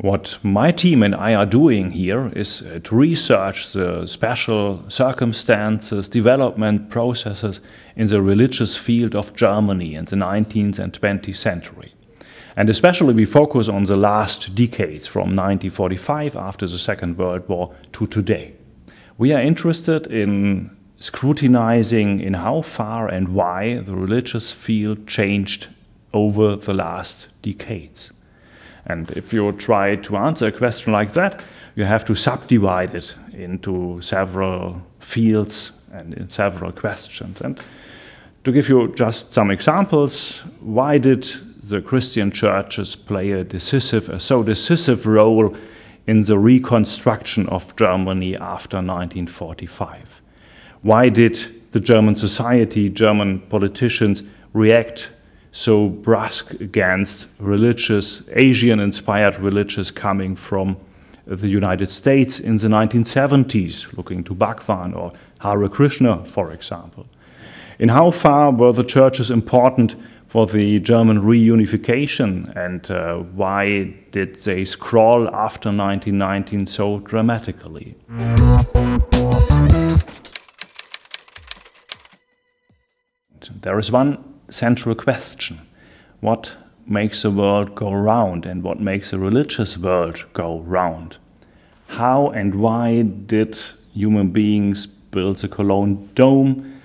What my team and I are doing here is to research the special circumstances, development processes in the religious field of Germany in the 19th and 20th century. And especially we focus on the last decades from 1945 after the Second World War to today. We are interested in scrutinizing in how far and why the religious field changed over the last decades. And if you try to answer a question like that, you have to subdivide it into several fields and in several questions. And to give you just some examples, why did the Christian churches play a so decisive role in the reconstruction of Germany after 1945? Why did the German society, German politicians react so brusque against Asian-inspired religious coming from the United States in the 1970s, looking to Bhagwan or Hare Krishna, for example? In how far were the churches important for the German reunification, and why did they scroll after 1919 so dramatically? There is one central question: what makes the world go round, and what makes the religious world go round? How and why did human beings build the Cologne Dome,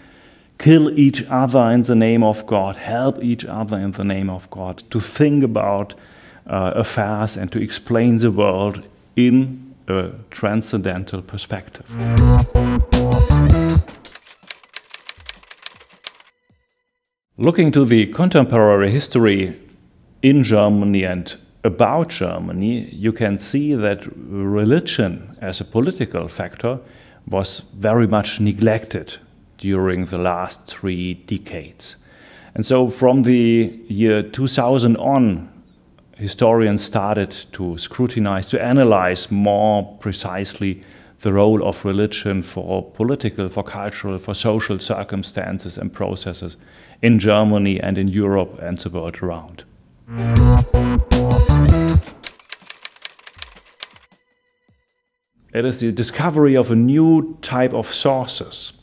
kill each other in the name of God, help each other in the name of God, to think about affairs and to explain the world in a transcendental perspective? Looking to the contemporary history in Germany and about Germany, you can see that religion as a political factor was very much neglected during the last 3 decades. And so from the year 2000 on, historians started to scrutinize, to analyze more precisely the role of religion for political, for cultural, for social circumstances and processes in Germany and in Europe and the world around. It is the discovery of a new type of sources.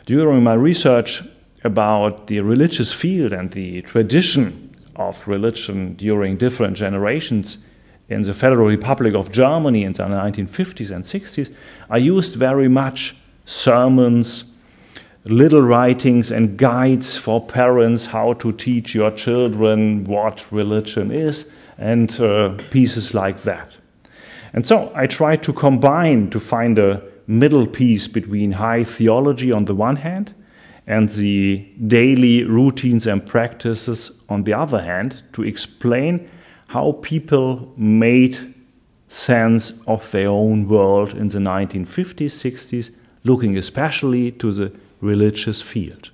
During my research about the religious field and the tradition of religion during different generations in the Federal Republic of Germany in the 1950s and 60s, I used very much sermons, little writings and guides for parents how to teach your children what religion is, and pieces like that. And so I tried to combine, to find a middle piece between high theology on the one hand and the daily routines and practices on the other hand, to explain how people made sense of their own world in the 1950s, 60s, looking especially to the religious field.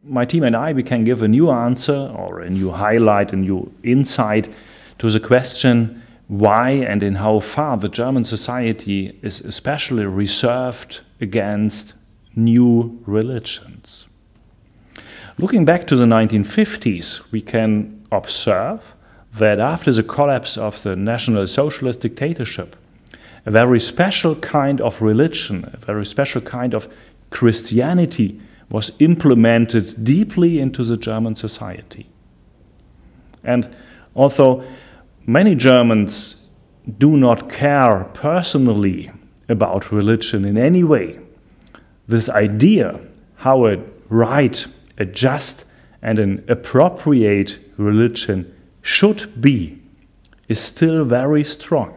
My team and I, we can give a new answer or a new highlight, a new insight to the question why and in how far the German society is especially reserved against new religions. Looking back to the 1950s, we can observe that after the collapse of the National Socialist dictatorship, a very special kind of religion, a very special kind of Christianity was implemented deeply into the German society. And although many Germans do not care personally about religion in any way, this idea how a right, a just and an appropriate religion should be is still very strong.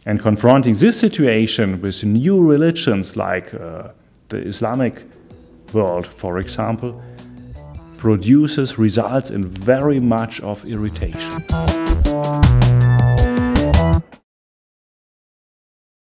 And confronting this situation with new religions like the Islamic world, for example, results in very much of irritation.